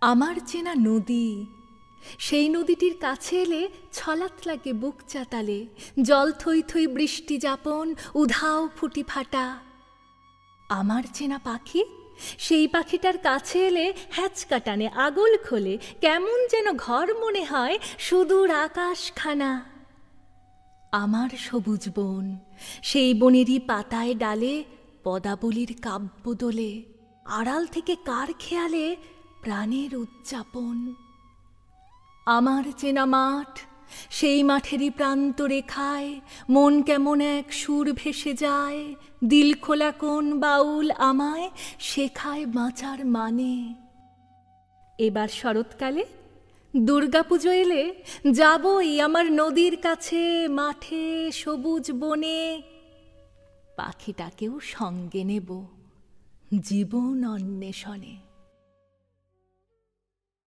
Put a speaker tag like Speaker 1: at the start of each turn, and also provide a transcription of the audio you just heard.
Speaker 1: আমার চেনা নদী, সেই নদীটির কাছে এলে ছলাৎ লাগে বুক চাতালে, জল থই থই বৃষ্টি যাপন, উধাও ফুটি ফাটা। আমার চেনা পাখি, সেই পাখিটার কাছে এলে হ্যাচকা টানে আগল খোলে, কেমন যেন ঘর মনে হয় সুদূর আকাশখানা। আমার সবুজ বন, সেই বনেরই পাতায় ডালে পদাবলীর কাব্য দোলে, আড়াল থেকে কার খেয়ালে প্রাণের উদযাপন। আমার চেনা মাঠ, সেই মাঠেরই প্রান্ত রেখায় মন কেমন এক সুর ভেসে যায়, দিল খোলা কোন বাউল আমায় শেখায় বাঁচার মানে। এবার শরৎকালে দুর্গাপুজো এলে যাবই আমার নদীর কাছে, মাঠে সবুজ বনে, পাখিটাকেও সঙ্গে নেব জীবন অন্বেষণে।